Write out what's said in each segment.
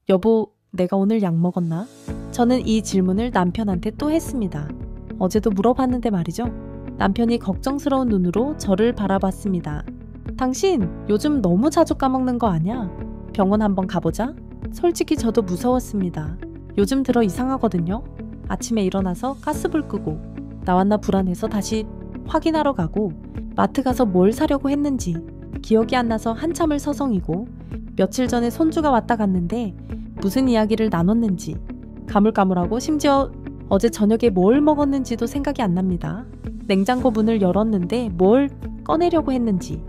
여보, 내가 오늘 약 먹었나? 저는 이 질문을 남편한테 또 했습니다. 어제도 물어봤는데 말이죠. 남편이 걱정스러운 눈으로 저를 바라봤습니다. 당신 요즘 너무 자주 까먹는 거 아냐? 병원 한번 가보자. 솔직히 저도 무서웠습니다. 요즘 들어 이상하거든요. 아침에 일어나서 가스불 끄고 나왔나 불안해서 다시 확인하러 가고 마트 가서 뭘 사려고 했는지 기억이 안 나서 한참을 서성이고 며칠 전에 손주가 왔다 갔는데 무슨 이야기를 나눴는지 가물가물하고 심지어 어제 저녁에 뭘 먹었는지도 생각이 안 납니다. 냉장고 문을 열었는데 뭘 꺼내려고 했는지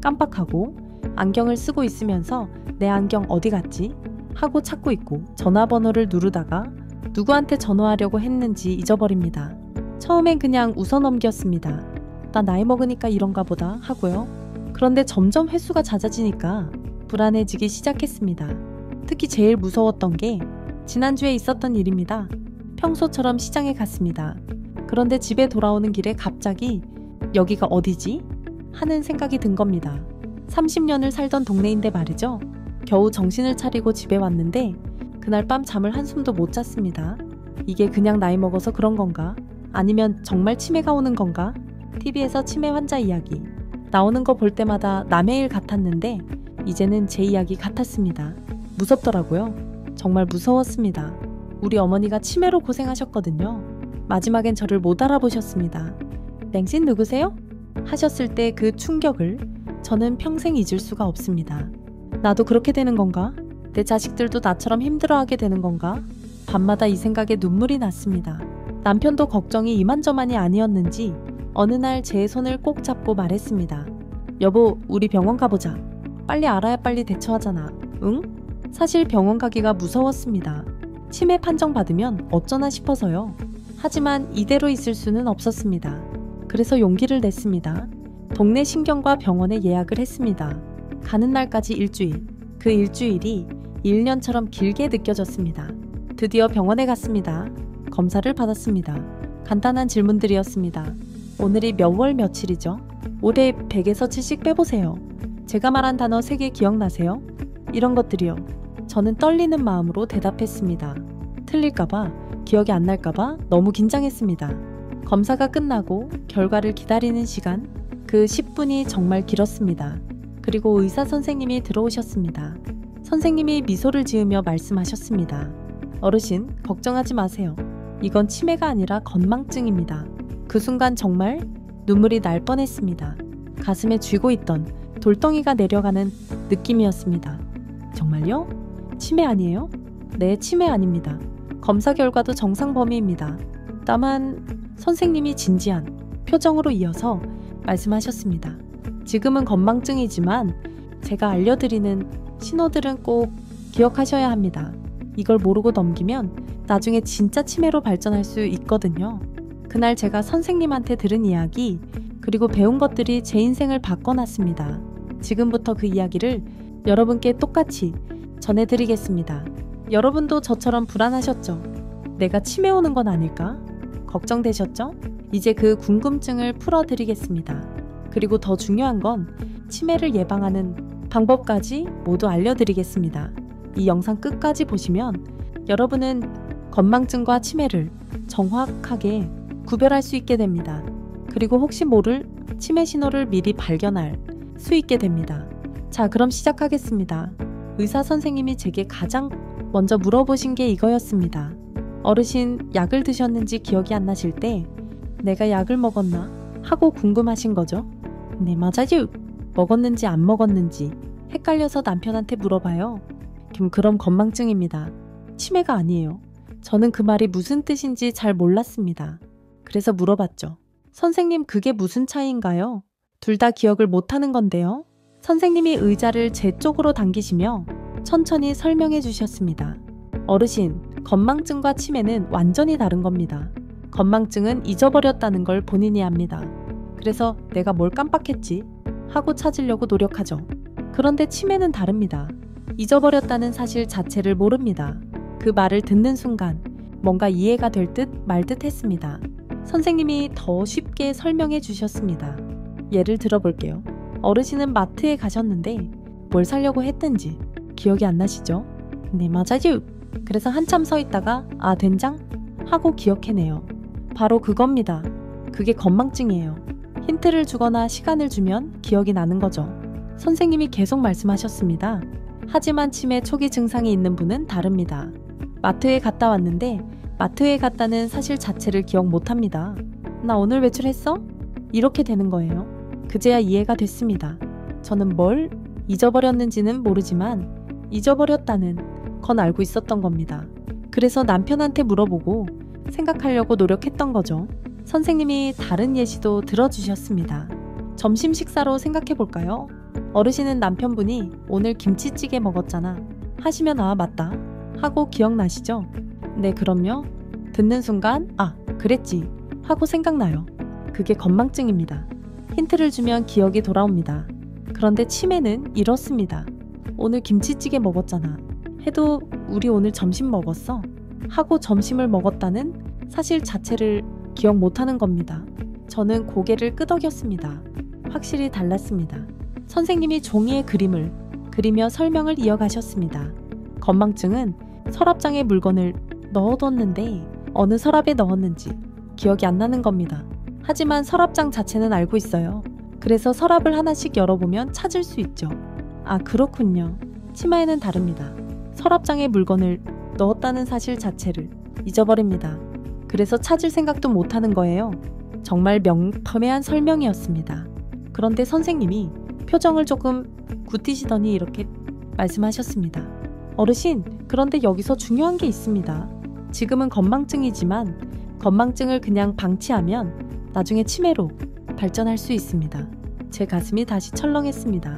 깜빡하고 안경을 쓰고 있으면서 내 안경 어디 갔지? 하고 찾고 있고 전화번호를 누르다가 누구한테 전화하려고 했는지 잊어버립니다. 처음엔 그냥 웃어넘겼습니다. 나 나이 먹으니까 이런가 보다 하고요. 그런데 점점 횟수가 잦아지니까 불안해지기 시작했습니다. 특히 제일 무서웠던 게 지난주에 있었던 일입니다. 평소처럼 시장에 갔습니다. 그런데 집에 돌아오는 길에 갑자기 여기가 어디지? 하는 생각이 든 겁니다. 30년을 살던 동네인데 말이죠. 겨우 정신을 차리고 집에 왔는데 그날 밤 잠을 한숨도 못 잤습니다. 이게 그냥 나이 먹어서 그런 건가? 아니면 정말 치매가 오는 건가? TV에서 치매 환자 이야기 나오는 거 볼 때마다 남의 일 같았는데 이제는 제 이야기 같았습니다. 무섭더라고요. 정말 무서웠습니다. 우리 어머니가 치매로 고생하셨거든요. 마지막엔 저를 못 알아보셨습니다. 당신 누구세요? 하셨을 때 그 충격을 저는 평생 잊을 수가 없습니다. 나도 그렇게 되는 건가? 내 자식들도 나처럼 힘들어하게 되는 건가? 밤마다 이 생각에 눈물이 났습니다. 남편도 걱정이 이만저만이 아니었는지 어느 날 제 손을 꼭 잡고 말했습니다. 여보, 우리 병원 가보자. 빨리 알아야 빨리 대처하잖아. 응? 사실 병원 가기가 무서웠습니다. 치매 판정 받으면 어쩌나 싶어서요. 하지만 이대로 있을 수는 없었습니다. 그래서 용기를 냈습니다. 동네 신경과 병원에 예약을 했습니다. 가는 날까지 일주일. 그 일주일이 1년처럼 길게 느껴졌습니다. 드디어 병원에 갔습니다. 검사를 받았습니다. 간단한 질문들이었습니다. 오늘이 몇 월 며칠이죠? 올해 100에서 70 빼보세요. 제가 말한 단어 3개 기억나세요? 이런 것들이요. 저는 떨리는 마음으로 대답했습니다. 틀릴까봐, 기억이 안 날까봐 너무 긴장했습니다. 검사가 끝나고 결과를 기다리는 시간, 그 10분이 정말 길었습니다. 그리고 의사 선생님이 들어오셨습니다. 선생님이 미소를 지으며 말씀하셨습니다. 어르신, 걱정하지 마세요. 이건 치매가 아니라 건망증입니다. 그 순간 정말 눈물이 날 뻔했습니다. 가슴에 쥐고 있던 돌덩이가 내려가는 느낌이었습니다. 정말요? 치매 아니에요? 네, 치매 아닙니다. 검사 결과도 정상 범위입니다. 다만 선생님이 진지한 표정으로 이어서 말씀하셨습니다. 지금은 건망증이지만 제가 알려드리는 신호들은 꼭 기억하셔야 합니다. 이걸 모르고 넘기면 나중에 진짜 치매로 발전할 수 있거든요. 그날 제가 선생님한테 들은 이야기 그리고 배운 것들이 제 인생을 바꿔놨습니다. 지금부터 그 이야기를 여러분께 똑같이 전해드리겠습니다. 여러분도 저처럼 불안하셨죠? 내가 치매 오는 건 아닐까? 걱정되셨죠? 이제 그 궁금증을 풀어드리겠습니다. 그리고 더 중요한 건 치매를 예방하는 방법까지 모두 알려드리겠습니다. 이 영상 끝까지 보시면 여러분은 건망증과 치매를 정확하게 구별할 수 있게 됩니다. 그리고 혹시 모를 치매 신호를 미리 발견할 수 있게 됩니다. 자, 그럼 시작하겠습니다. 의사 선생님이 제게 가장 먼저 물어보신 게 이거였습니다. 어르신, 약을 드셨는지 기억이 안 나실 때 내가 약을 먹었나? 하고 궁금하신 거죠? 네, 맞아요. 먹었는지 안 먹었는지 헷갈려서 남편한테 물어봐요. 그럼 건망증입니다. 치매가 아니에요. 저는 그 말이 무슨 뜻인지 잘 몰랐습니다. 그래서 물어봤죠. 선생님, 그게 무슨 차이인가요? 둘 다 기억을 못하는 건데요. 선생님이 의자를 제 쪽으로 당기시며 천천히 설명해 주셨습니다. 어르신, 건망증과 치매는 완전히 다른 겁니다. 건망증은 잊어버렸다는 걸 본인이 압니다. 그래서 내가 뭘 깜빡했지? 하고 찾으려고 노력하죠. 그런데 치매는 다릅니다. 잊어버렸다는 사실 자체를 모릅니다. 그 말을 듣는 순간 뭔가 이해가 될 듯 말 듯 했습니다. 선생님이 더 쉽게 설명해 주셨습니다. 예를 들어볼게요. 어르신은 마트에 가셨는데 뭘 사려고 했는지 기억이 안 나시죠? 네, 맞아요. 그래서 한참 서 있다가 아, 된장? 하고 기억해내요. 바로 그겁니다. 그게 건망증이에요. 힌트를 주거나 시간을 주면 기억이 나는 거죠. 선생님이 계속 말씀하셨습니다. 하지만 치매 초기 증상이 있는 분은 다릅니다. 마트에 갔다 왔는데 마트에 갔다는 사실 자체를 기억 못합니다. 나 오늘 외출했어? 이렇게 되는 거예요. 그제야 이해가 됐습니다. 저는 뭘 잊어버렸는지는 모르지만 잊어버렸다는 건 알고 있었던 겁니다. 그래서 남편한테 물어보고 생각하려고 노력했던 거죠. 선생님이 다른 예시도 들어주셨습니다. 점심 식사로 생각해볼까요? 어르신은 남편분이 오늘 김치찌개 먹었잖아 하시면 아, 맞다 하고 기억나시죠? 네, 그럼요. 듣는 순간 아, 그랬지 하고 생각나요. 그게 건망증입니다. 힌트를 주면 기억이 돌아옵니다. 그런데 치매는 이렇습니다. 오늘 김치찌개 먹었잖아 해도 우리 오늘 점심 먹었어 하고 점심을 먹었다는 사실 자체를 기억 못하는 겁니다. 저는 고개를 끄덕였습니다. 확실히 달랐습니다. 선생님이 종이에 그림을 그리며 설명을 이어가셨습니다. 건망증은 서랍장에 물건을 넣어뒀는데 어느 서랍에 넣었는지 기억이 안 나는 겁니다. 하지만 서랍장 자체는 알고 있어요. 그래서 서랍을 하나씩 열어보면 찾을 수 있죠. 아, 그렇군요. 치매에는 다릅니다. 서랍장에 물건을 넣었다는 사실 자체를 잊어버립니다. 그래서 찾을 생각도 못하는 거예요. 정말 명쾌한 설명이었습니다. 그런데 선생님이 표정을 조금 굳히시더니 이렇게 말씀하셨습니다. 어르신, 그런데 여기서 중요한 게 있습니다. 지금은 건망증이지만 건망증을 그냥 방치하면 나중에 치매로 발전할 수 있습니다. 제 가슴이 다시 철렁했습니다.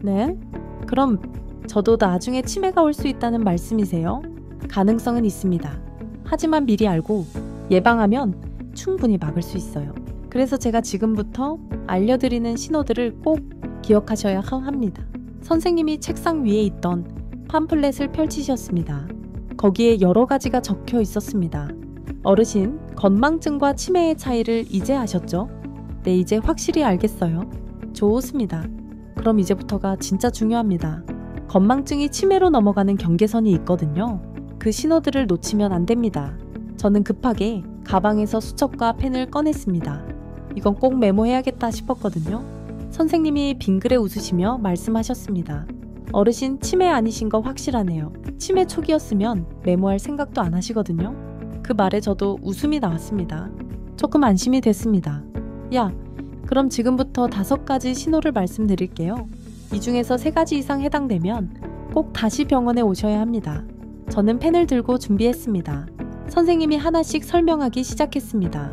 네? 그럼 저도 나중에 치매가 올 수 있다는 말씀이세요? 가능성은 있습니다. 하지만 미리 알고 예방하면 충분히 막을 수 있어요. 그래서 제가 지금부터 알려드리는 신호들을 꼭 기억하셔야 합니다. 선생님이 책상 위에 있던 팜플렛을 펼치셨습니다. 거기에 여러 가지가 적혀 있었습니다. 어르신, 건망증과 치매의 차이를 이제 아셨죠? 네, 이제 확실히 알겠어요. 좋습니다. 그럼 이제부터가 진짜 중요합니다. 건망증이 치매로 넘어가는 경계선이 있거든요. 그 신호들을 놓치면 안 됩니다. 저는 급하게 가방에서 수첩과 펜을 꺼냈습니다. 이건 꼭 메모해야겠다 싶었거든요. 선생님이 빙그레 웃으시며 말씀하셨습니다. 어르신, 치매 아니신 거 확실하네요. 치매 초기였으면 메모할 생각도 안 하시거든요. 그 말에 저도 웃음이 나왔습니다. 조금 안심이 됐습니다. 야, 그럼 지금부터 5가지 신호를 말씀드릴게요. 이 중에서 3가지 이상 해당되면 꼭 다시 병원에 오셔야 합니다. 저는 펜을 들고 준비했습니다. 선생님이 하나씩 설명하기 시작했습니다.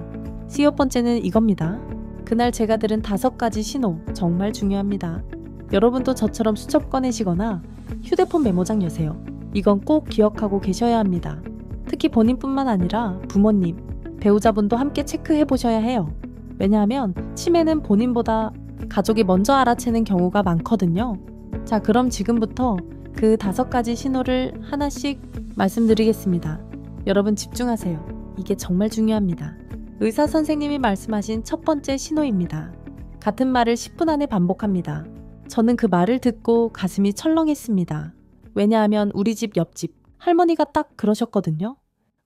6번째는 이겁니다. 그날 제가 들은 5가지 신호, 정말 중요합니다. 여러분도 저처럼 수첩 꺼내시거나 휴대폰 메모장 여세요. 이건 꼭 기억하고 계셔야 합니다. 특히 본인뿐만 아니라 부모님, 배우자분도 함께 체크해 보셔야 해요. 왜냐하면 치매는 본인보다 가족이 먼저 알아채는 경우가 많거든요. 자, 그럼 지금부터 그 5가지 신호를 하나씩 말씀드리겠습니다. 여러분 집중하세요. 이게 정말 중요합니다. 의사 선생님이 말씀하신 첫 번째 신호입니다. 같은 말을 10분 안에 반복합니다. 저는 그 말을 듣고 가슴이 철렁했습니다. 왜냐하면 우리 집 옆집 할머니가 딱 그러셨거든요.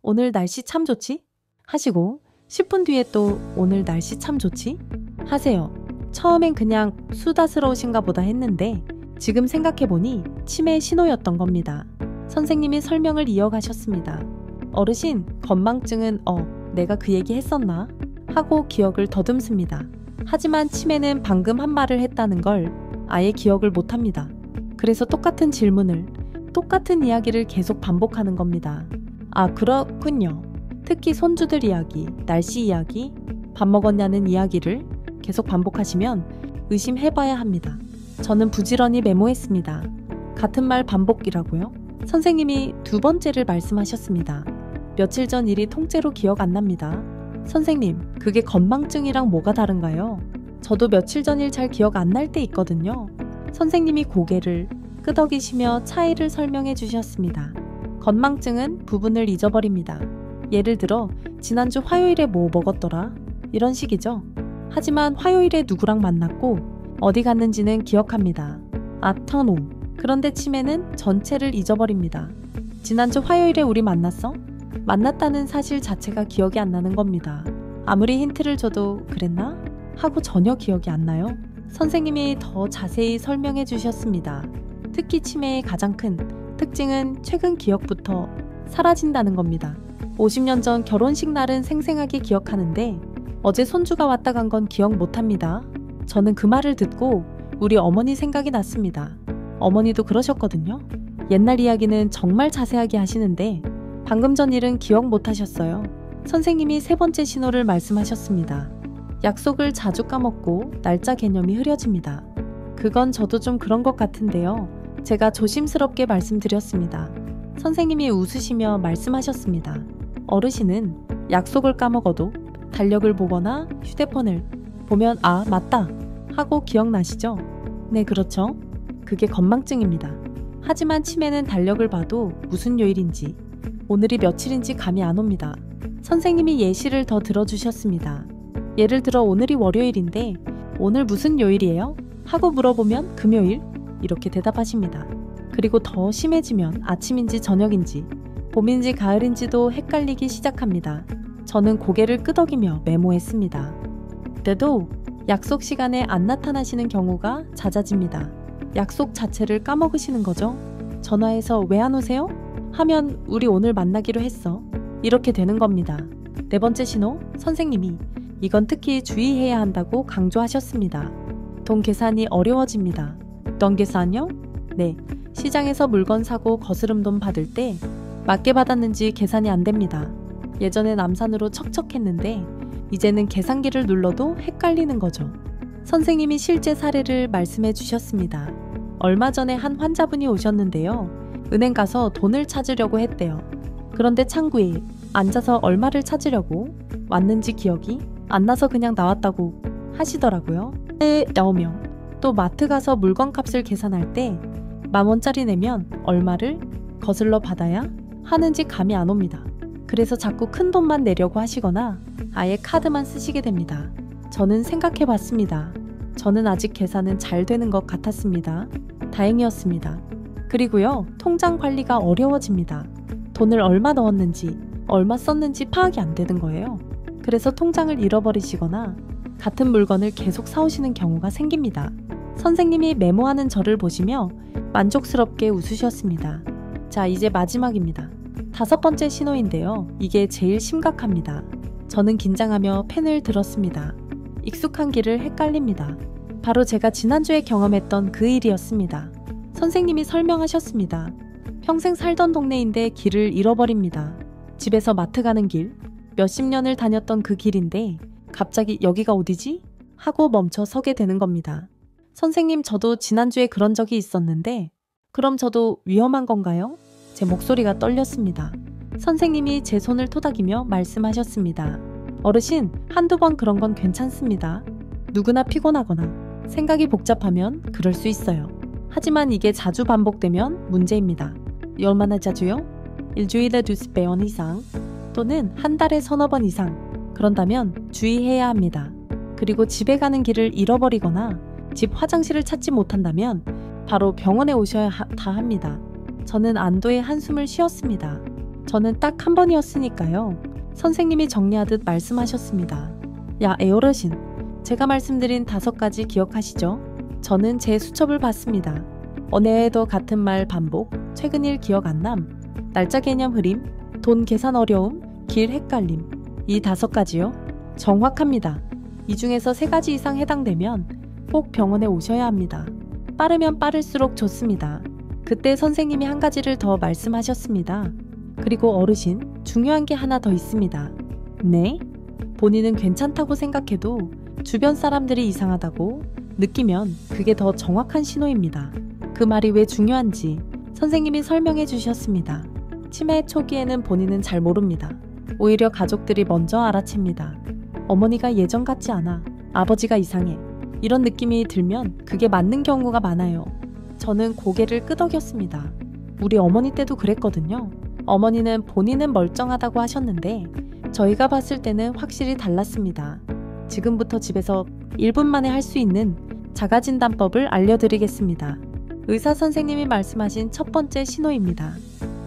오늘 날씨 참 좋지? 하시고 10분 뒤에 또 오늘 날씨 참 좋지? 하세요. 처음엔 그냥 수다스러우신가 보다 했는데 지금 생각해보니 치매의 신호였던 겁니다. 선생님이 설명을 이어가셨습니다. 어르신, 건망증은 내가 그 얘기 했었나? 하고 기억을 더듬습니다. 하지만 치매는 방금 한 말을 했다는 걸 아예 기억을 못합니다. 그래서 똑같은 질문을, 똑같은 이야기를 계속 반복하는 겁니다. 아, 그렇군요. 특히 손주들 이야기, 날씨 이야기, 밥 먹었냐는 이야기를 계속 반복하시면 의심해봐야 합니다. 저는 부지런히 메모했습니다. 같은 말 반복이라고요? 선생님이 2번째를 말씀하셨습니다. 며칠 전 일이 통째로 기억 안 납니다. 선생님, 그게 건망증이랑 뭐가 다른가요? 저도 며칠 전 일 잘 기억 안 날 때 있거든요. 선생님이 고개를 끄덕이시며 차이를 설명해 주셨습니다. 건망증은 부분을 잊어버립니다. 예를 들어 지난주 화요일에 뭐 먹었더라? 이런 식이죠. 하지만 화요일에 누구랑 만났고 어디 갔는지는 기억합니다. 아터노. 그런데 치매는 전체를 잊어버립니다. 지난주 화요일에 우리 만났어? 만났다는 사실 자체가 기억이 안 나는 겁니다. 아무리 힌트를 줘도 그랬나? 하고 전혀 기억이 안 나요. 선생님이 더 자세히 설명해 주셨습니다. 특히 치매의 가장 큰 특징은 최근 기억부터 사라진다는 겁니다. 50년 전 결혼식 날은 생생하게 기억하는데 어제 손주가 왔다 간 건 기억 못합니다. 저는 그 말을 듣고 우리 어머니 생각이 났습니다. 어머니도 그러셨거든요. 옛날 이야기는 정말 자세하게 하시는데 방금 전 일은 기억 못하셨어요. 선생님이 세 번째 신호를 말씀하셨습니다. 약속을 자주 까먹고 날짜 개념이 흐려집니다. 그건 저도 좀 그런 것 같은데요. 제가 조심스럽게 말씀드렸습니다. 선생님이 웃으시며 말씀하셨습니다. 어르신은 약속을 까먹어도 달력을 보거나 휴대폰을 보면 아, 맞다 하고 기억나시죠? 네, 그렇죠. 그게 건망증입니다. 하지만 치매는 달력을 봐도 무슨 요일인지, 오늘이 며칠인지 감이 안 옵니다. 선생님이 예시를 더 들어주셨습니다. 예를 들어 오늘이 월요일인데 오늘 무슨 요일이에요? 하고 물어보면 금요일? 이렇게 대답하십니다. 그리고 더 심해지면 아침인지 저녁인지, 봄인지 가을인지도 헷갈리기 시작합니다. 저는 고개를 끄덕이며 메모했습니다. 그때도 약속 시간에 안 나타나시는 경우가 잦아집니다. 약속 자체를 까먹으시는 거죠. 전화해서 왜 안 오세요? 하면 우리 오늘 만나기로 했어. 이렇게 되는 겁니다. 네 번째 신호, 선생님이 이건 특히 주의해야 한다고 강조하셨습니다. 돈 계산이 어려워집니다. 돈 계산요? 네, 시장에서 물건 사고 거스름 돈 받을 때 맞게 받았는지 계산이 안 됩니다. 예전엔 암산으로 척척했는데 이제는 계산기를 눌러도 헷갈리는 거죠. 선생님이 실제 사례를 말씀해 주셨습니다. 얼마 전에 한 환자분이 오셨는데요. 은행 가서 돈을 찾으려고 했대요. 그런데 창구에 앉아서 얼마를 찾으려고 왔는지 기억이 안 나서 그냥 나왔다고 하시더라고요. 나오며 또 마트 가서 물건값을 계산할 때 10,000원짜리 내면 얼마를 거슬러 받아야 하는지 감이 안 옵니다. 그래서 자꾸 큰 돈만 내려고 하시거나 아예 카드만 쓰시게 됩니다. 저는 생각해 봤습니다. 저는 아직 계산은 잘 되는 것 같았습니다. 다행이었습니다. 그리고요, 통장 관리가 어려워집니다. 돈을 얼마 넣었는지, 얼마 썼는지 파악이 안 되는 거예요. 그래서 통장을 잃어버리시거나 같은 물건을 계속 사오시는 경우가 생깁니다. 선생님이 메모하는 저를 보시며 만족스럽게 웃으셨습니다. 자, 이제 마지막입니다. 5번째 신호인데요. 이게 제일 심각합니다. 저는 긴장하며 펜을 들었습니다. 익숙한 길을 헷갈립니다. 바로 제가 지난주에 경험했던 그 일이었습니다. 선생님이 설명하셨습니다. 평생 살던 동네인데 길을 잃어버립니다. 집에서 마트 가는 길, 몇십 년을 다녔던 그 길인데 갑자기 여기가 어디지? 하고 멈춰 서게 되는 겁니다. 선생님, 저도 지난주에 그런 적이 있었는데 그럼 저도 위험한 건가요? 제 목소리가 떨렸습니다. 선생님이 제 손을 토닥이며 말씀하셨습니다. 어르신, 한두 번 그런 건 괜찮습니다. 누구나 피곤하거나 생각이 복잡하면 그럴 수 있어요. 하지만 이게 자주 반복되면 문제입니다. 얼마나 자주요? 일주일에 2번 이상 또는 한 달에 서너 번 이상. 그런다면 주의해야 합니다. 그리고 집에 가는 길을 잃어버리거나 집 화장실을 찾지 못한다면 바로 병원에 오셔야 합니다. 저는 안도의 한숨을 쉬었습니다. 저는 딱 한 번이었으니까요. 선생님이 정리하듯 말씀하셨습니다. 야, 어르신, 제가 말씀드린 5가지 기억하시죠? 저는 제 수첩을 봤습니다. 어느 해에도 같은 말 반복, 최근 일 기억 안 남, 날짜 개념 흐림, 돈 계산 어려움, 길 헷갈림. 이 5가지요? 정확합니다. 이 중에서 3가지 이상 해당되면 꼭 병원에 오셔야 합니다. 빠르면 빠를수록 좋습니다. 그때 선생님이 한 가지를 더 말씀하셨습니다. 그리고 어르신, 중요한 게 하나 더 있습니다. 네? 본인은 괜찮다고 생각해도 주변 사람들이 이상하다고 느끼면 그게 더 정확한 신호입니다. 그 말이 왜 중요한지 선생님이 설명해 주셨습니다. 치매 초기에는 본인은 잘 모릅니다. 오히려 가족들이 먼저 알아챕니다. 어머니가 예전 같지 않아. 아버지가 이상해. 이런 느낌이 들면 그게 맞는 경우가 많아요. 저는 고개를 끄덕였습니다. 우리 어머니 때도 그랬거든요. 어머니는 본인은 멀쩡하다고 하셨는데 저희가 봤을 때는 확실히 달랐습니다. 지금부터 집에서 1분 만에 할 수 있는 자가진단법을 알려드리겠습니다. 의사 선생님이 말씀하신 첫 번째 신호입니다.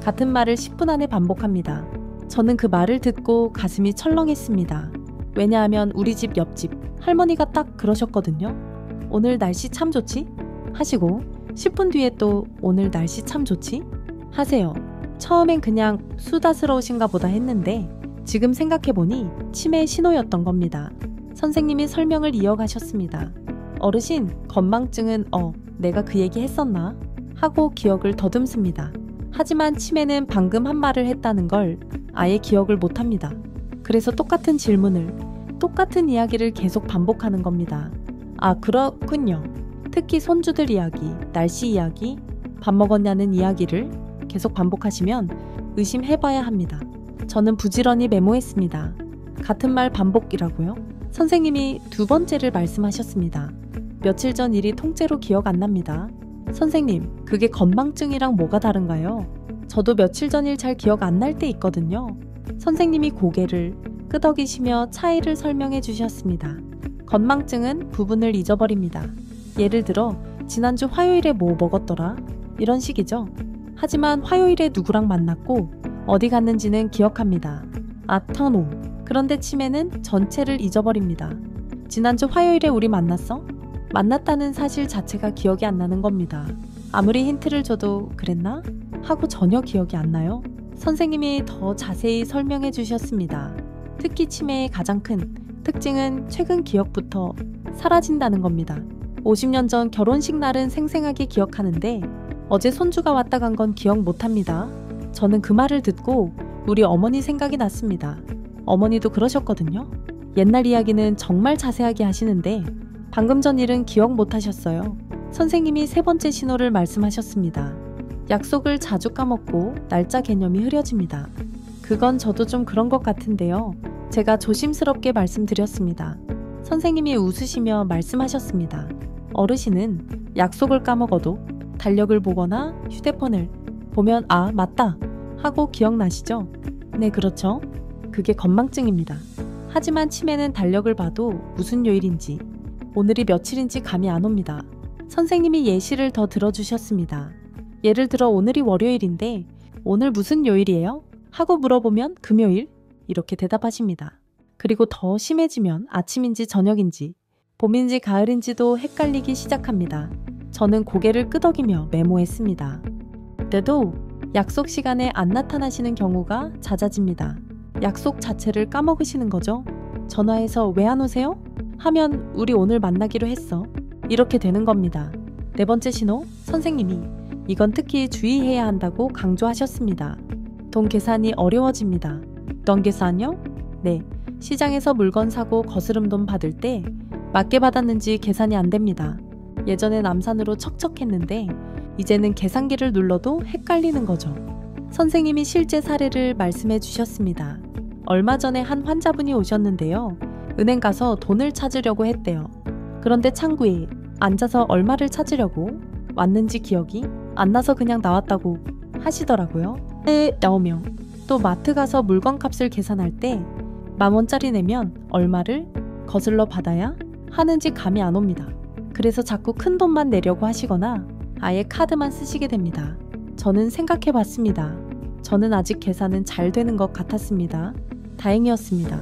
같은 말을 10분 안에 반복합니다. 저는 그 말을 듣고 가슴이 철렁했습니다. 왜냐하면 우리 집 옆집 할머니가 딱 그러셨거든요. 오늘 날씨 참 좋지? 하시고 10분 뒤에 또 오늘 날씨 참 좋지? 하세요. 처음엔 그냥 수다스러우신가 보다 했는데 지금 생각해보니 치매의 신호였던 겁니다. 선생님이 설명을 이어가셨습니다. 어르신, 건망증은 내가 그 얘기 했었나? 하고 기억을 더듬습니다. 하지만 치매는 방금 한 말을 했다는 걸 아예 기억을 못합니다. 그래서 똑같은 질문을, 똑같은 이야기를 계속 반복하는 겁니다. 아, 그렇군요. 특히 손주들 이야기, 날씨 이야기, 밥 먹었냐는 이야기를 계속 반복하시면 의심해봐야 합니다. 저는 부지런히 메모했습니다. 같은 말 반복이라고요? 선생님이 두 번째를 말씀하셨습니다. 며칠 전 일이 통째로 기억 안 납니다. 선생님, 그게 건망증이랑 뭐가 다른가요? 저도 며칠 전 일 잘 기억 안 날 때 있거든요. 선생님이 고개를 끄덕이시며 차이를 설명해 주셨습니다. 건망증은 부분을 잊어버립니다. 예를 들어 지난주 화요일에 뭐 먹었더라? 이런 식이죠. 하지만 화요일에 누구랑 만났고 어디 갔는지는 기억합니다. 아타노. 그런데 치매는 전체를 잊어버립니다. 지난주 화요일에 우리 만났어? 만났다는 사실 자체가 기억이 안 나는 겁니다. 아무리 힌트를 줘도 그랬나? 하고 전혀 기억이 안 나요. 선생님이 더 자세히 설명해 주셨습니다. 특히 치매의 가장 큰 특징은 최근 기억부터 사라진다는 겁니다. 50년 전 결혼식 날은 생생하게 기억하는데 어제 손주가 왔다 간 건 기억 못합니다. 저는 그 말을 듣고 우리 어머니 생각이 났습니다. 어머니도 그러셨거든요. 옛날 이야기는 정말 자세하게 하시는데 방금 전 일은 기억 못하셨어요. 선생님이 세 번째 신호를 말씀하셨습니다. 약속을 자주 까먹고 날짜 개념이 흐려집니다. 그건 저도 좀 그런 것 같은데요. 제가 조심스럽게 말씀드렸습니다. 선생님이 웃으시며 말씀하셨습니다. 어르신은 약속을 까먹어도 달력을 보거나 휴대폰을 보면 아, 맞다 하고 기억나시죠? 네, 그렇죠. 그게 건망증입니다. 하지만 치매는 달력을 봐도 무슨 요일인지, 오늘이 며칠인지 감이 안 옵니다. 선생님이 예시를 더 들어주셨습니다. 예를 들어 오늘이 월요일인데 오늘 무슨 요일이에요? 하고 물어보면 금요일? 이렇게 대답하십니다. 그리고 더 심해지면 아침인지 저녁인지, 봄인지 가을인지도 헷갈리기 시작합니다. 저는 고개를 끄덕이며 메모했습니다. 그때도 약속 시간에 안 나타나시는 경우가 잦아집니다. 약속 자체를 까먹으시는 거죠. 전화해서 왜 안 오세요? 하면 우리 오늘 만나기로 했어. 이렇게 되는 겁니다. 네 번째 신호, 선생님이 이건 특히 주의해야 한다고 강조하셨습니다. 돈 계산이 어려워집니다. 돈 계산요? 네, 시장에서 물건 사고 거스름 돈 받을 때 맞게 받았는지 계산이 안 됩니다. 예전엔 암산으로 척척했는데 이제는 계산기를 눌러도 헷갈리는 거죠. 선생님이 실제 사례를 말씀해 주셨습니다. 얼마 전에 한 환자분이 오셨는데요. 은행 가서 돈을 찾으려고 했대요. 그런데 창구에 앉아서 얼마를 찾으려고 왔는지 기억이 안 나서 그냥 나왔다고 하시더라고요. 나오며 또 마트 가서 물건 값을 계산할 때 10,000원짜리 내면 얼마를 거슬러 받아야 하는지 감이 안 옵니다. 그래서 자꾸 큰 돈만 내려고 하시거나 아예 카드만 쓰시게 됩니다. 저는 생각해 봤습니다. 저는 아직 계산은 잘 되는 것 같았습니다. 다행이었습니다.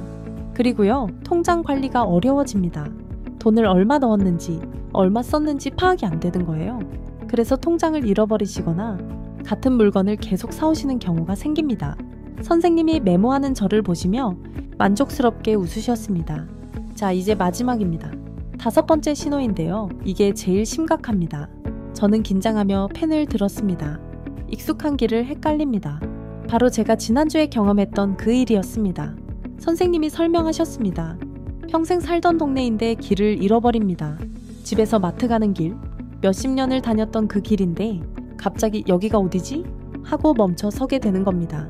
그리고요, 통장 관리가 어려워집니다. 돈을 얼마 넣었는지, 얼마 썼는지 파악이 안 되는 거예요. 그래서 통장을 잃어버리시거나 같은 물건을 계속 사오시는 경우가 생깁니다. 선생님이 메모하는 저를 보시며 만족스럽게 웃으셨습니다. 자, 이제 마지막입니다. 5번째 신호인데요. 이게 제일 심각합니다. 저는 긴장하며 펜을 들었습니다. 익숙한 길을 헷갈립니다. 바로 제가 지난주에 경험했던 그 일이었습니다. 선생님이 설명하셨습니다. 평생 살던 동네인데 길을 잃어버립니다. 집에서 마트 가는 길, 몇십 년을 다녔던 그 길인데 갑자기 여기가 어디지? 하고 멈춰 서게 되는 겁니다.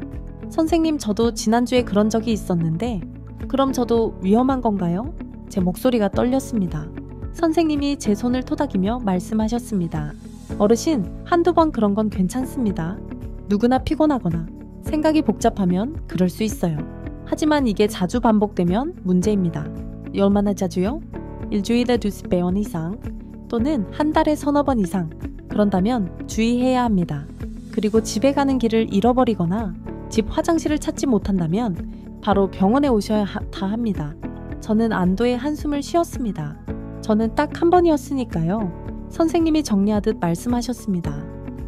선생님, 저도 지난주에 그런 적이 있었는데 그럼 저도 위험한 건가요? 제 목소리가 떨렸습니다. 선생님이 제 손을 토닥이며 말씀하셨습니다. 어르신, 한두 번 그런 건 괜찮습니다. 누구나 피곤하거나 생각이 복잡하면 그럴 수 있어요. 하지만 이게 자주 반복되면 문제입니다. 얼마나 자주요? 일주일에 2번 이상 또는 한 달에 서너 번 이상. 그런다면 주의해야 합니다. 그리고 집에 가는 길을 잃어버리거나 집 화장실을 찾지 못한다면 바로 병원에 오셔야 다 합니다. 저는 안도의 한숨을 쉬었습니다. 저는 딱 한 번이었으니까요. 선생님이 정리하듯 말씀하셨습니다.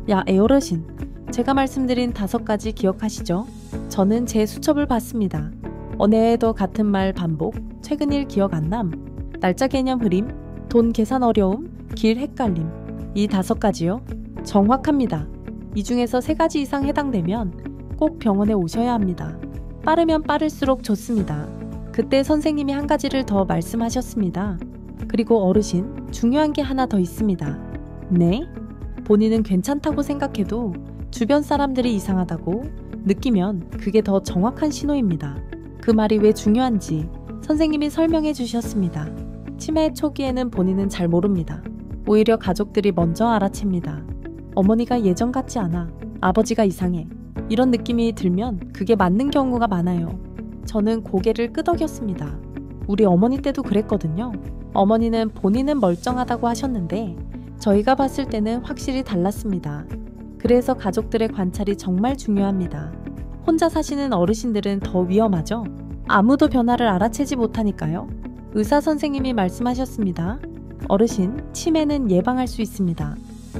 야, 애어르신. 제가 말씀드린 5가지 기억하시죠? 저는 제 수첩을 봤습니다. 어느 해에도 같은 말 반복, 최근 일 기억 안 남, 날짜 개념 흐림, 돈 계산 어려움, 길 헷갈림. 이 5가지요? 정확합니다. 이 중에서 3가지 이상 해당되면 꼭 병원에 오셔야 합니다. 빠르면 빠를수록 좋습니다. 그때 선생님이 한 가지를 더 말씀하셨습니다. 그리고 어르신, 중요한 게 하나 더 있습니다. 네? 본인은 괜찮다고 생각해도 주변 사람들이 이상하다고 느끼면 그게 더 정확한 신호입니다. 그 말이 왜 중요한지 선생님이 설명해 주셨습니다. 치매 초기에는 본인은 잘 모릅니다. 오히려 가족들이 먼저 알아챕니다. 어머니가 예전 같지 않아. 아버지가 이상해. 이런 느낌이 들면 그게 맞는 경우가 많아요. 저는 고개를 끄덕였습니다. 우리 어머니 때도 그랬거든요. 어머니는 본인은 멀쩡하다고 하셨는데 저희가 봤을 때는 확실히 달랐습니다. 그래서 가족들의 관찰이 정말 중요합니다. 혼자 사시는 어르신들은 더 위험하죠? 아무도 변화를 알아채지 못하니까요. 의사 선생님이 말씀하셨습니다. 어르신, 치매는 예방할 수 있습니다.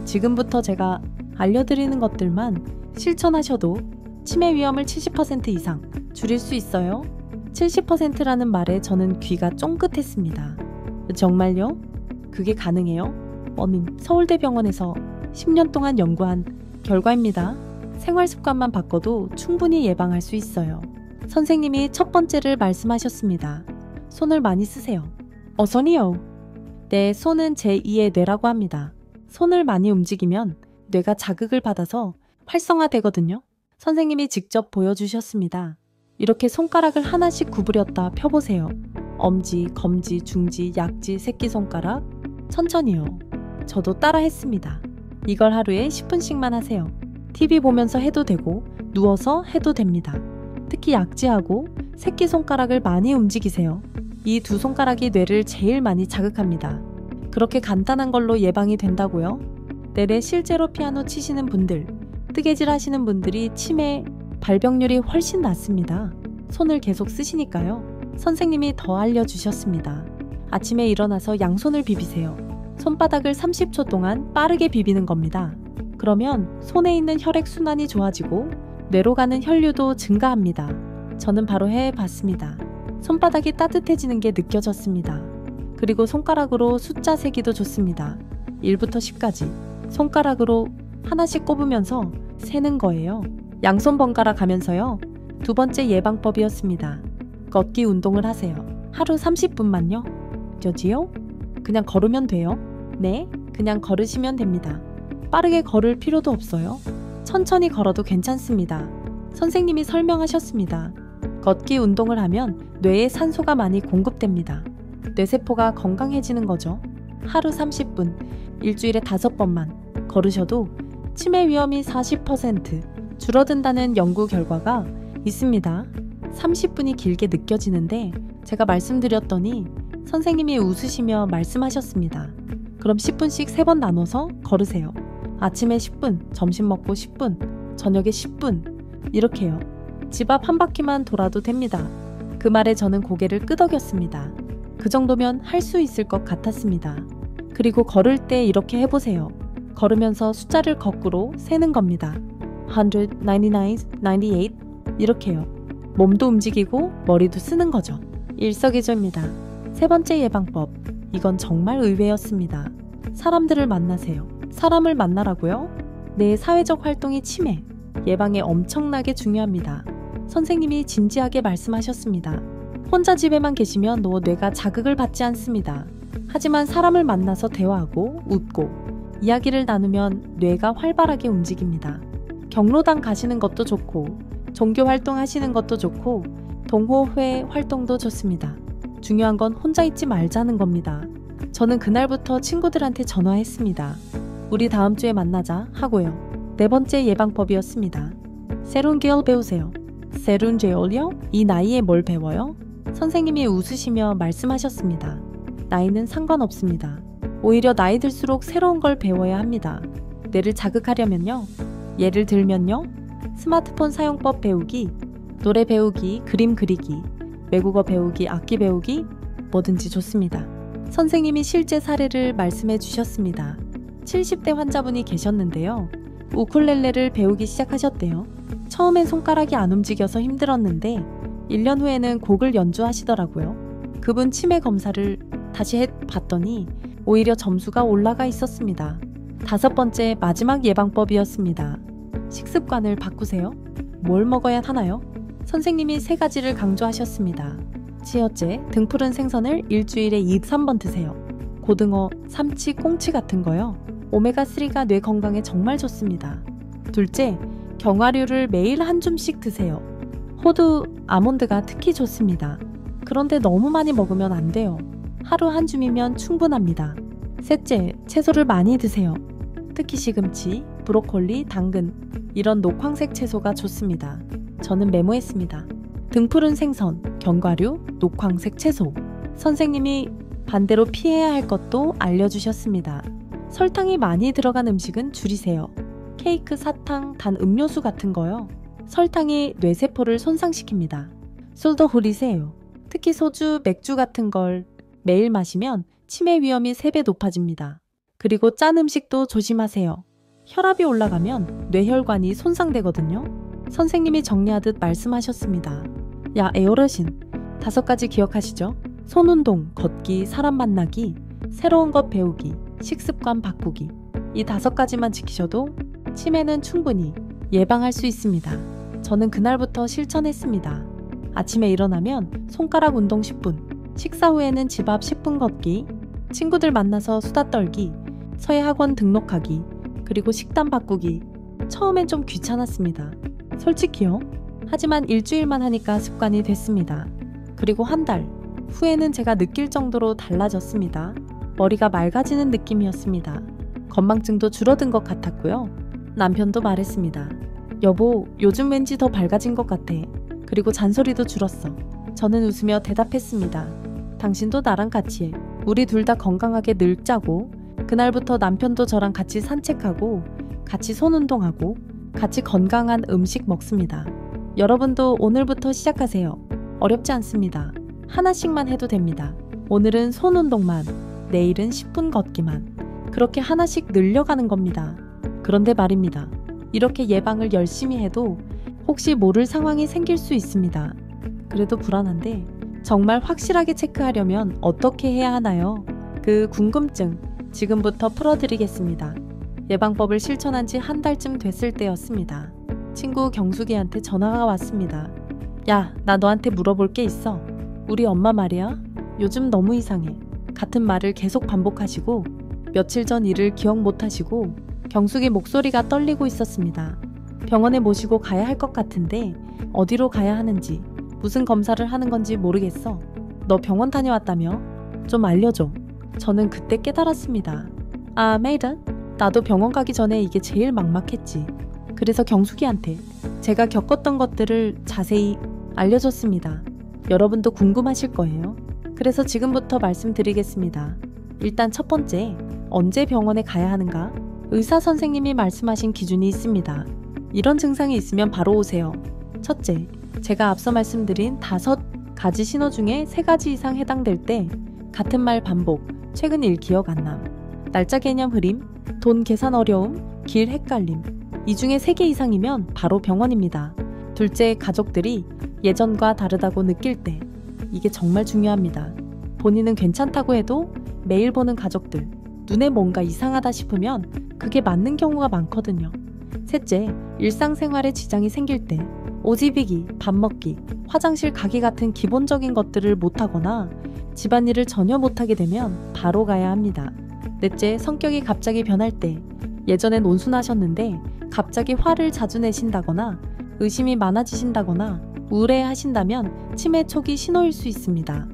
지금부터 제가 알려드리는 것들만 실천하셔도 치매 위험을 70% 이상 줄일 수 있어요. 70%라는 말에 저는 귀가 쫑긋했습니다. 정말요? 그게 가능해요? 서울대병원에서 10년 동안 연구한 결과입니다. 생활습관만 바꿔도 충분히 예방할 수 있어요. 선생님이 첫 번째를 말씀하셨습니다. 손을 많이 쓰세요. 손이요? 네, 손은 제2의 뇌라고 합니다. 손을 많이 움직이면 뇌가 자극을 받아서 활성화되거든요. 선생님이 직접 보여주셨습니다. 이렇게 손가락을 하나씩 구부렸다 펴보세요. 엄지, 검지, 중지, 약지, 새끼손가락. 천천히요. 저도 따라 했습니다. 이걸 하루에 10분씩만 하세요. TV 보면서 해도 되고 누워서 해도 됩니다. 특히 약지하고 새끼손가락을 많이 움직이세요. 이 2손가락이 뇌를 제일 많이 자극합니다. 그렇게 간단한 걸로 예방이 된다고요? 내래 실제로 피아노 치시는 분들, 뜨개질 하시는 분들이 치매 발병률이 훨씬 낮습니다. 손을 계속 쓰시니까요. 선생님이 더 알려주셨습니다. 아침에 일어나서 양손을 비비세요. 손바닥을 30초 동안 빠르게 비비는 겁니다. 그러면 손에 있는 혈액순환이 좋아지고 뇌로 가는 혈류도 증가합니다. 저는 바로 해봤습니다. 손바닥이 따뜻해지는 게 느껴졌습니다. 그리고 손가락으로 숫자 세기도 좋습니다. 1부터 10까지 손가락으로 하나씩 꼽으면서 세는 거예요. 양손 번갈아 가면서요. 2번째 예방법이었습니다. 걷기 운동을 하세요. 하루 30분만요. 저지요? 그냥 걸으면 돼요. 네, 그냥 걸으시면 됩니다. 빠르게 걸을 필요도 없어요. 천천히 걸어도 괜찮습니다. 선생님이 설명하셨습니다. 걷기 운동을 하면 뇌에 산소가 많이 공급됩니다. 뇌세포가 건강해지는 거죠. 하루 30분, 일주일에 5번만 걸으셔도 치매 위험이 40% 줄어든다는 연구 결과가 있습니다. 30분이 길게 느껴지는데 제가 말씀드렸더니 선생님이 웃으시며 말씀하셨습니다. 그럼 10분씩 3번 나눠서 걸으세요. 아침에 10분, 점심 먹고 10분, 저녁에 10분 이렇게요. 집 앞 한 바퀴만 돌아도 됩니다. 그 말에 저는 고개를 끄덕였습니다. 그 정도면 할 수 있을 것 같았습니다. 그리고 걸을 때 이렇게 해보세요. 걸으면서 숫자를 거꾸로 세는 겁니다. 100, 99, 98 이렇게요. 몸도 움직이고 머리도 쓰는 거죠. 일석이조입니다. 3번째 예방법. 이건 정말 의외였습니다. 사람들을 만나세요. 사람을 만나라고요? 내 사회적 활동이 치매 예방에 엄청나게 중요합니다. 선생님이 진지하게 말씀하셨습니다. 혼자 집에만 계시면 뇌가 자극을 받지 않습니다. 하지만 사람을 만나서 대화하고 웃고 이야기를 나누면 뇌가 활발하게 움직입니다. 경로당 가시는 것도 좋고 종교 활동하시는 것도 좋고 동호회 활동도 좋습니다. 중요한 건 혼자 있지 말자는 겁니다. 저는 그날부터 친구들한테 전화했습니다. 우리 다음 주에 만나자 하고요. 4번째 예방법이었습니다. 세룬제올 배우세요. 세룬제올요? 이 나이에 뭘 배워요? 선생님이 웃으시며 말씀하셨습니다. 나이는 상관없습니다. 오히려 나이 들수록 새로운 걸 배워야 합니다. 뇌를 자극하려면요. 예를 들면요. 스마트폰 사용법 배우기, 노래 배우기, 그림 그리기, 외국어 배우기, 악기 배우기, 뭐든지 좋습니다. 선생님이 실제 사례를 말씀해 주셨습니다. 70대 환자분이 계셨는데요. 우쿨렐레를 배우기 시작하셨대요. 처음엔 손가락이 안 움직여서 힘들었는데 1년 후에는 곡을 연주하시더라고요. 그분 치매 검사를 다시 해봤더니 오히려 점수가 올라가 있었습니다. 5번째, 마지막 예방법이었습니다. 식습관을 바꾸세요. 뭘 먹어야 하나요? 선생님이 3가지를 강조하셨습니다. 지어째, 등푸른 생선을 일주일에 2~3번 드세요. 고등어, 삼치, 꽁치 같은 거요. 오메가3가 뇌 건강에 정말 좋습니다. 둘째, 견과류를 매일 한 줌씩 드세요. 호두, 아몬드가 특히 좋습니다. 그런데 너무 많이 먹으면 안 돼요. 하루 한 줌이면 충분합니다. 셋째, 채소를 많이 드세요. 특히 시금치, 브로콜리, 당근, 이런 녹황색 채소가 좋습니다. 저는 메모했습니다. 등푸른 생선, 견과류, 녹황색 채소. 선생님이 반대로 피해야 할 것도 알려주셨습니다. 설탕이 많이 들어간 음식은 줄이세요. 케이크, 사탕, 단 음료수 같은 거요. 설탕이 뇌세포를 손상시킵니다. 술도 흐리세요. 특히 소주, 맥주 같은 걸 매일 마시면 치매 위험이 3배 높아집니다. 그리고 짠 음식도 조심하세요. 혈압이 올라가면 뇌혈관이 손상되거든요. 선생님이 정리하듯 말씀하셨습니다. 야, 어르신, 5가지 기억하시죠? 손운동, 걷기, 사람 만나기, 새로운 것 배우기, 식습관 바꾸기. 이 5가지만 지키셔도 치매는 충분히 예방할 수 있습니다. 저는 그날부터 실천했습니다. 아침에 일어나면 손가락 운동 10분, 식사 후에는 집 앞 10분 걷기, 친구들 만나서 수다 떨기, 서예 학원 등록하기, 그리고 식단 바꾸기. 처음엔 좀 귀찮았습니다. 솔직히요. 하지만 일주일만 하니까 습관이 됐습니다. 그리고 한 달 후에는 제가 느낄 정도로 달라졌습니다. 머리가 맑아지는 느낌이었습니다. 건망증도 줄어든 것 같았고요. 남편도 말했습니다. 여보, 요즘 왠지 더 밝아진 것 같아. 그리고 잔소리도 줄었어. 저는 웃으며 대답했습니다. 당신도 나랑 같이 해. 우리 둘 다 건강하게 늙자고. 그날부터 남편도 저랑 같이 산책하고, 같이 손운동하고, 같이 건강한 음식 먹습니다. 여러분도 오늘부터 시작하세요. 어렵지 않습니다. 하나씩만 해도 됩니다. 오늘은 손운동만, 내일은 10분 걷기만. 그렇게 하나씩 늘려가는 겁니다. 그런데 말입니다. 이렇게 예방을 열심히 해도 혹시 모를 상황이 생길 수 있습니다. 그래도 불안한데 정말 확실하게 체크하려면 어떻게 해야 하나요? 그 궁금증 지금부터 풀어드리겠습니다. 예방법을 실천한 지 한 달쯤 됐을 때였습니다. 친구 경숙이한테 전화가 왔습니다. 야, 나 너한테 물어볼 게 있어. 우리 엄마 말이야. 요즘 너무 이상해. 같은 말을 계속 반복하시고 며칠 전 일을 기억 못하시고 경숙이 목소리가 떨리고 있었습니다. 병원에 모시고 가야 할 것 같은데 어디로 가야 하는지 무슨 검사를 하는 건지 모르겠어. 너 병원 다녀왔다며? 좀 알려줘. 저는 그때 깨달았습니다. 아, 메이든? 나도 병원 가기 전에 이게 제일 막막했지. 그래서 경숙이한테 제가 겪었던 것들을 자세히 알려줬습니다. 여러분도 궁금하실 거예요. 그래서 지금부터 말씀드리겠습니다. 일단 첫 번째, 언제 병원에 가야 하는가? 의사 선생님이 말씀하신 기준이 있습니다. 이런 증상이 있으면 바로 오세요. 첫째, 제가 앞서 말씀드린 5가지 신호 중에 3가지 이상 해당될 때 같은 말 반복, 최근 일 기억 안 남, 날짜 개념 흐림, 돈 계산 어려움, 길 헷갈림. 이 중에 3개 이상이면 바로 병원입니다. 둘째, 가족들이 예전과 다르다고 느낄 때. 이게 정말 중요합니다. 본인은 괜찮다고 해도 매일 보는 가족들, 눈에 뭔가 이상하다 싶으면 그게 맞는 경우가 많거든요. 셋째, 일상생활에 지장이 생길 때 오지비기, 밥 먹기, 화장실 가기 같은 기본적인 것들을 못하거나 집안일을 전혀 못하게 되면 바로 가야 합니다. 넷째, 성격이 갑자기 변할 때 예전엔 온순하셨는데 갑자기 화를 자주 내신다거나 의심이 많아지신다거나 우울해하신다면 치매 초기 신호일 수 있습니다.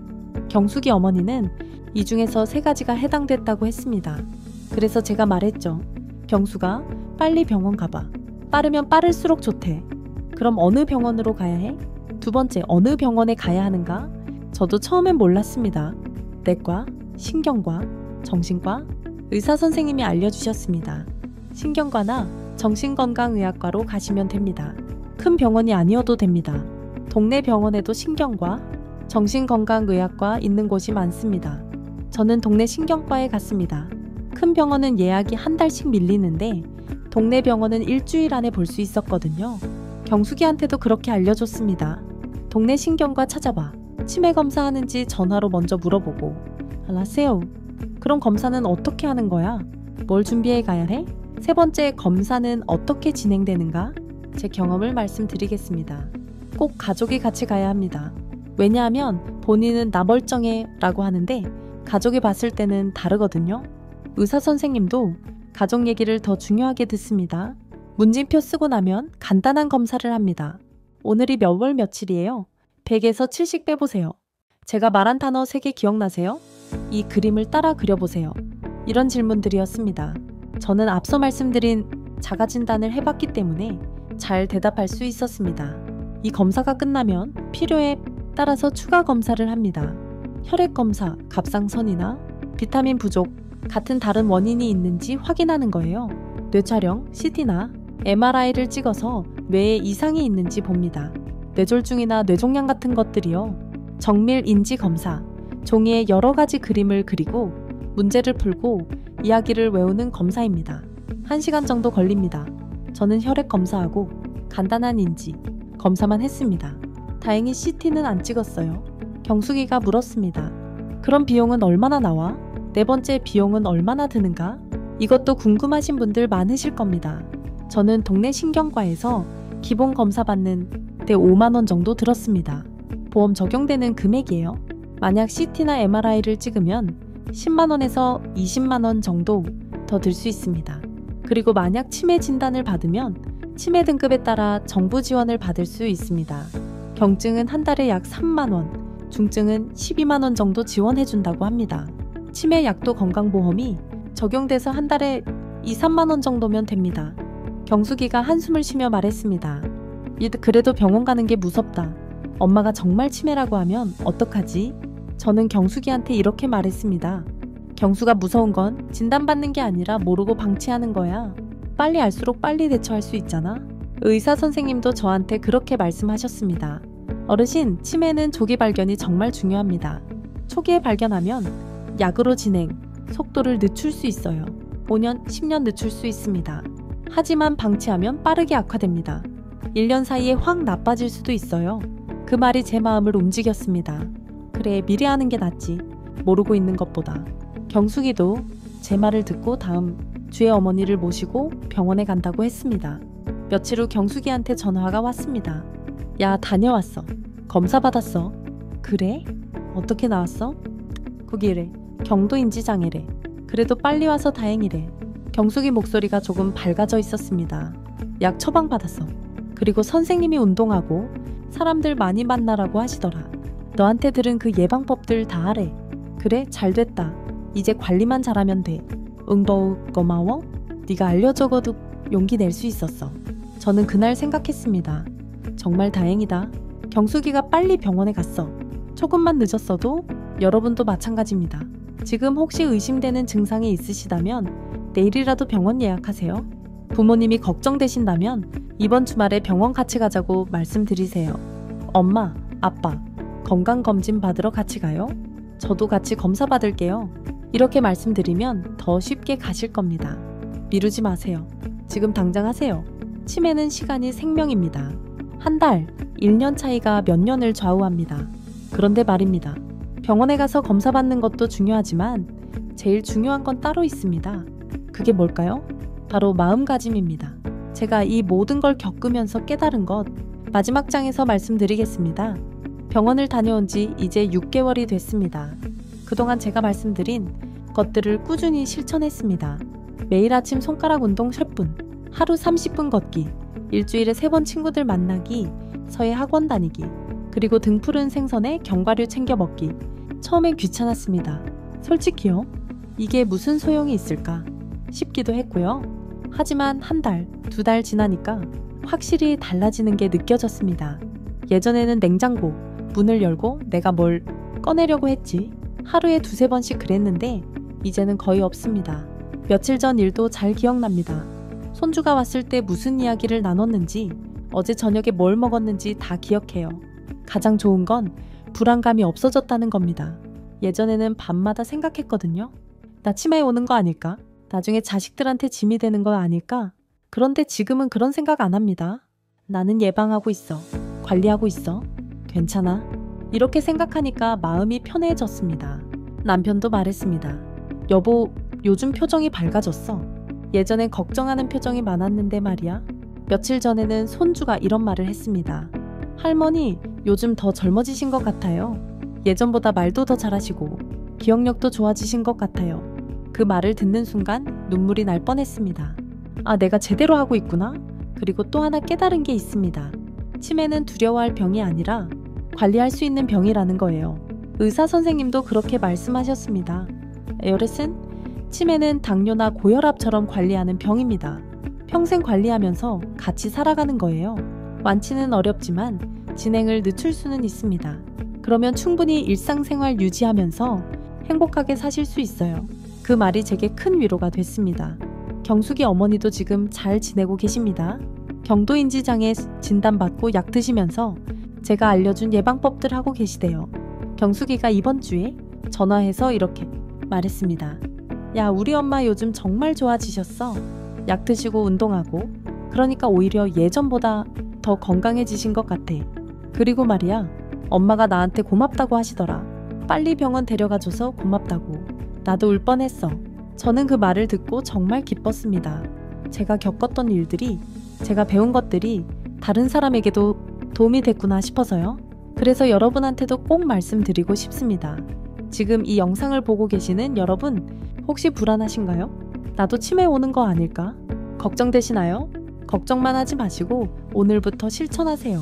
경숙이 어머니는 이 중에서 3가지가 해당됐다고 했습니다. 그래서 제가 말했죠. 경숙아, 빨리 병원 가봐. 빠르면 빠를수록 좋대. 그럼 어느 병원으로 가야 해? 두 번째, 어느 병원에 가야 하는가? 저도 처음엔 몰랐습니다. 내과, 신경과, 정신과, 의사 선생님이 알려주셨습니다. 신경과나 정신건강의학과로 가시면 됩니다. 큰 병원이 아니어도 됩니다. 동네 병원에도 신경과 정신건강의학과 있는 곳이 많습니다. 저는 동네 신경과에 갔습니다. 큰 병원은 예약이 한 달씩 밀리는데 동네 병원은 일주일 안에 볼 수 있었거든요. 경숙이한테도 그렇게 알려줬습니다. 동네 신경과 찾아봐. 치매 검사하는지 전화로 먼저 물어보고. 알았어요. 그럼 검사는 어떻게 하는 거야? 뭘 준비해 가야 해? 세 번째, 검사는 어떻게 진행되는가? 제 경험을 말씀드리겠습니다. 꼭 가족이 같이 가야 합니다. 왜냐하면 본인은 나 멀쩡해 라고 하는데 가족이 봤을 때는 다르거든요. 의사 선생님도 가족 얘기를 더 중요하게 듣습니다. 문진표 쓰고 나면 간단한 검사를 합니다. 오늘이 몇 월 며칠이에요? 100에서 70 빼보세요. 제가 말한 단어 3개 기억나세요? 이 그림을 따라 그려보세요. 이런 질문들이었습니다. 저는 앞서 말씀드린 자가진단을 해봤기 때문에 잘 대답할 수 있었습니다. 이 검사가 끝나면 필요에 따라서 추가 검사를 합니다. 혈액검사, 갑상선이나 비타민 부족 같은 다른 원인이 있는지 확인하는 거예요. 뇌촬영, CT나 MRI를 찍어서 뇌에 이상이 있는지 봅니다. 뇌졸중이나 뇌종양 같은 것들이요. 정밀 인지 검사, 종이에 여러 가지 그림을 그리고 문제를 풀고 이야기를 외우는 검사입니다. 1시간 정도 걸립니다. 저는 혈액 검사하고 간단한 인지 검사만 했습니다. 다행히 CT는 안 찍었어요. 경숙이가 물었습니다. 그럼 비용은 얼마나 나와? 네 번째, 비용은 얼마나 드는가? 이것도 궁금하신 분들 많으실 겁니다. 저는 동네 신경과에서 기본 검사 받는 데 5만 원 정도 들었습니다. 보험 적용되는 금액이에요. 만약 CT나 MRI를 찍으면 10만 원에서 20만 원 정도 더 들 수 있습니다. 그리고 만약 치매 진단을 받으면 치매 등급에 따라 정부 지원을 받을 수 있습니다. 경증은 한 달에 약 3만 원, 중증은 12만 원 정도 지원해준다고 합니다. 치매 약도 건강보험이 적용돼서 한 달에 2, 3만 원 정도면 됩니다. 경숙이가 한숨을 쉬며 말했습니다. 그래도 병원 가는 게 무섭다. 엄마가 정말 치매라고 하면 어떡하지? 저는 경숙이한테 이렇게 말했습니다. 경수가 무서운 건 진단받는 게 아니라 모르고 방치하는 거야. 빨리 알수록 빨리 대처할 수 있잖아. 의사 선생님도 저한테 그렇게 말씀하셨습니다. 어르신, 치매는 조기 발견이 정말 중요합니다. 초기에 발견하면 약으로 진행, 속도를 늦출 수 있어요. 5년, 10년 늦출 수 있습니다. 하지만 방치하면 빠르게 악화됩니다. 1년 사이에 확 나빠질 수도 있어요. 그 말이 제 마음을 움직였습니다. 그래, 미리 하는 게 낫지. 모르고 있는 것보다. 경숙이도 제 말을 듣고 다음 주에 어머니를 모시고 병원에 간다고 했습니다. 며칠 후 경숙이한테 전화가 왔습니다. 야, 다녀왔어. 검사 받았어. 그래? 어떻게 나왔어? 거기래. 경도인지장애래. 그래도 빨리 와서 다행이래. 경숙이 목소리가 조금 밝아져 있었습니다. 약 처방 받았어. 그리고 선생님이 운동하고 사람들 많이 만나라고 하시더라. 너한테 들은 그 예방법들 다 하래. 그래? 잘 됐다. 이제 관리만 잘하면 돼. 응더욱 고마워? 네가 알려줘도 용기 낼 수 있었어. 저는 그날 생각했습니다. 정말 다행이다. 경숙이가 빨리 병원에 갔어. 조금만 늦었어도 여러분도 마찬가지입니다. 지금 혹시 의심되는 증상이 있으시다면 내일이라도 병원 예약하세요. 부모님이 걱정되신다면 이번 주말에 병원 같이 가자고 말씀드리세요. 엄마, 아빠, 건강검진 받으러 같이 가요? 저도 같이 검사 받을게요. 이렇게 말씀드리면 더 쉽게 가실 겁니다. 미루지 마세요. 지금 당장 하세요. 치매는 시간이 생명입니다. 한 달, 1년 차이가 몇 년을 좌우합니다. 그런데 말입니다. 병원에 가서 검사 받는 것도 중요하지만 제일 중요한 건 따로 있습니다. 그게 뭘까요? 바로 마음가짐입니다. 제가 이 모든 걸 겪으면서 깨달은 것 마지막 장에서 말씀드리겠습니다. 병원을 다녀온 지 이제 6개월이 됐습니다. 그동안 제가 말씀드린 것들을 꾸준히 실천했습니다. 매일 아침 손가락 운동 10분, 하루 30분 걷기, 일주일에 3번 친구들 만나기, 서예 학원 다니기, 그리고 등 푸른 생선에 견과류 챙겨 먹기. 처음엔 귀찮았습니다. 솔직히요. 이게 무슨 소용이 있을까 싶기도 했고요. 하지만 한 달, 2달 지나니까 확실히 달라지는 게 느껴졌습니다. 예전에는 냉장고 문을 열고 내가 뭘 꺼내려고 했지. 하루에 2-3번씩 그랬는데 이제는 거의 없습니다. 며칠 전 일도 잘 기억납니다. 손주가 왔을 때 무슨 이야기를 나눴는지, 어제 저녁에 뭘 먹었는지 다 기억해요. 가장 좋은 건 불안감이 없어졌다는 겁니다. 예전에는 밤마다 생각했거든요. 나 치매에 오는 거 아닐까? 나중에 자식들한테 짐이 되는 거 아닐까? 그런데 지금은 그런 생각 안 합니다. 나는 예방하고 있어. 관리하고 있어. 괜찮아. 이렇게 생각하니까 마음이 편해졌습니다. 남편도 말했습니다. 여보, 요즘 표정이 밝아졌어. 예전엔 걱정하는 표정이 많았는데 말이야. 며칠 전에는 손주가 이런 말을 했습니다. 할머니, 요즘 더 젊어지신 것 같아요. 예전보다 말도 더 잘하시고 기억력도 좋아지신 것 같아요. 그 말을 듣는 순간 눈물이 날 뻔했습니다. 아, 내가 제대로 하고 있구나. 그리고 또 하나 깨달은 게 있습니다. 치매는 두려워할 병이 아니라 관리할 수 있는 병이라는 거예요. 의사 선생님도 그렇게 말씀하셨습니다. 에어레슨, 치매는 당뇨나 고혈압처럼 관리하는 병입니다. 평생 관리하면서 같이 살아가는 거예요. 완치는 어렵지만 진행을 늦출 수는 있습니다. 그러면 충분히 일상생활 유지하면서 행복하게 사실 수 있어요. 그 말이 제게 큰 위로가 됐습니다. 경숙이 어머니도 지금 잘 지내고 계십니다. 경도인지 장애 진단받고 약 드시면서 제가 알려준 예방법들 하고 계시대요. 경숙이가 이번 주에 전화해서 이렇게 말했습니다. 야, 우리 엄마 요즘 정말 좋아지셨어. 약 드시고 운동하고. 그러니까 오히려 예전보다 더 건강해지신 것 같아. 그리고 말이야, 엄마가 나한테 고맙다고 하시더라. 빨리 병원 데려가줘서 고맙다고. 나도 울 뻔했어. 저는 그 말을 듣고 정말 기뻤습니다. 제가 겪었던 일들이, 제가 배운 것들이 다른 사람에게도 도움이 됐구나 싶어서요. 그래서 여러분한테도 꼭 말씀드리고 싶습니다. 지금 이 영상을 보고 계시는 여러분, 혹시 불안하신가요? 나도 치매 오는 거 아닐까? 걱정되시나요? 걱정만 하지 마시고 오늘부터 실천하세요.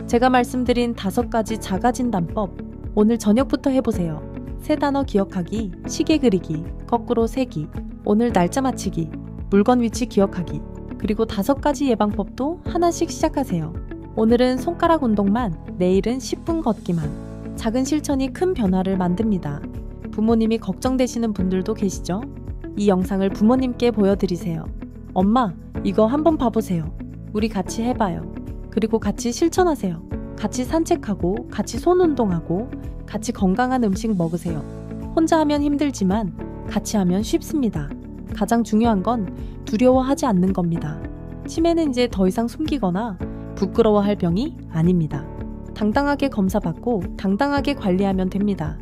제가 말씀드린 5가지 자가진단법, 오늘 저녁부터 해보세요. 3단어 기억하기, 시계 그리기, 거꾸로 세기, 오늘 날짜 맞히기, 물건 위치 기억하기, 그리고 5가지 예방법도 하나씩 시작하세요. 오늘은 손가락 운동만, 내일은 10분 걷기만. 작은 실천이 큰 변화를 만듭니다. 부모님이 걱정되시는 분들도 계시죠? 이 영상을 부모님께 보여드리세요. 엄마, 이거 한번 봐보세요. 우리 같이 해봐요. 그리고 같이 실천하세요. 같이 산책하고, 같이 손 운동하고, 같이 건강한 음식 먹으세요. 혼자 하면 힘들지만 같이 하면 쉽습니다. 가장 중요한 건 두려워하지 않는 겁니다. 치매는 이제 더 이상 숨기거나 부끄러워할 병이 아닙니다. 당당하게 검사받고 당당하게 관리하면 됩니다.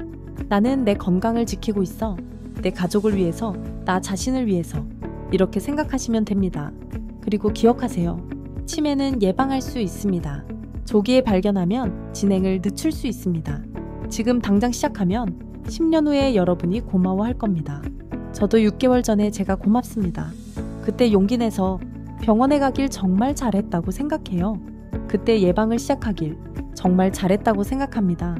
나는 내 건강을 지키고 있어. 내 가족을 위해서, 나 자신을 위해서. 이렇게 생각하시면 됩니다. 그리고 기억하세요. 치매는 예방할 수 있습니다. 조기에 발견하면 진행을 늦출 수 있습니다. 지금 당장 시작하면 10년 후에 여러분이 고마워할 겁니다. 저도 6개월 전에 제가 고맙습니다. 그때 용기 내서 병원에 가길 정말 잘했다고 생각해요. 그때 예방을 시작하길 정말 잘했다고 생각합니다.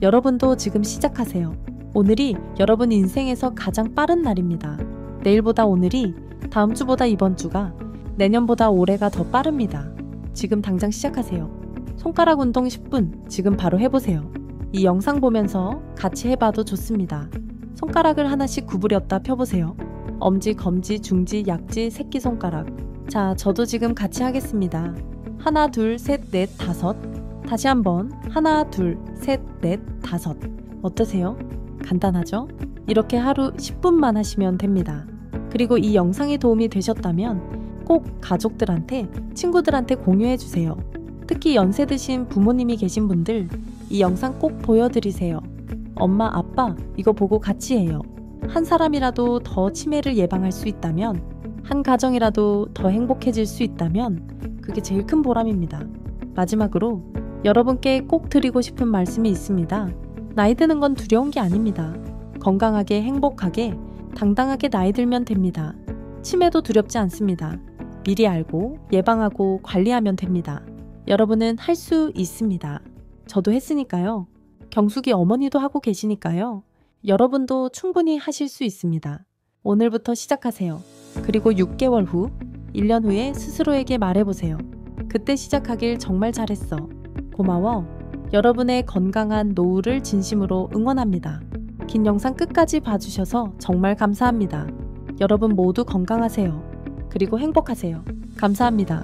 여러분도 지금 시작하세요. 오늘이 여러분 인생에서 가장 빠른 날입니다. 내일보다 오늘이, 다음 주보다 이번 주가, 내년보다 올해가 더 빠릅니다. 지금 당장 시작하세요. 손가락 운동 10분 지금 바로 해보세요. 이 영상 보면서 같이 해봐도 좋습니다. 손가락을 하나씩 구부렸다 펴보세요. 엄지, 검지, 중지, 약지, 새끼손가락. 자, 저도 지금 같이 하겠습니다. 하나, 둘, 셋, 넷, 다섯. 다시 한번 하나, 둘, 셋, 넷, 다섯. 어떠세요? 간단하죠? 이렇게 하루 10분만 하시면 됩니다. 그리고 이 영상이 도움이 되셨다면 꼭 가족들한테, 친구들한테 공유해주세요. 특히 연세 드신 부모님이 계신 분들, 이 영상 꼭 보여드리세요. 엄마, 아빠, 이거 보고 같이 해요. 한 사람이라도 더 치매를 예방할 수 있다면, 한 가정이라도 더 행복해질 수 있다면 그게 제일 큰 보람입니다. 마지막으로 여러분께 꼭 드리고 싶은 말씀이 있습니다. 나이 드는 건 두려운 게 아닙니다. 건강하게, 행복하게, 당당하게 나이 들면 됩니다. 치매도 두렵지 않습니다. 미리 알고 예방하고 관리하면 됩니다. 여러분은 할 수 있습니다. 저도 했으니까요. 경숙이 어머니도 하고 계시니까요. 여러분도 충분히 하실 수 있습니다. 오늘부터 시작하세요. 그리고 6개월 후, 1년 후에 스스로에게 말해보세요. 그때 시작하길 정말 잘했어. 고마워. 여러분의 건강한 노후를 진심으로 응원합니다. 긴 영상 끝까지 봐주셔서 정말 감사합니다. 여러분 모두 건강하세요. 그리고 행복하세요. 감사합니다.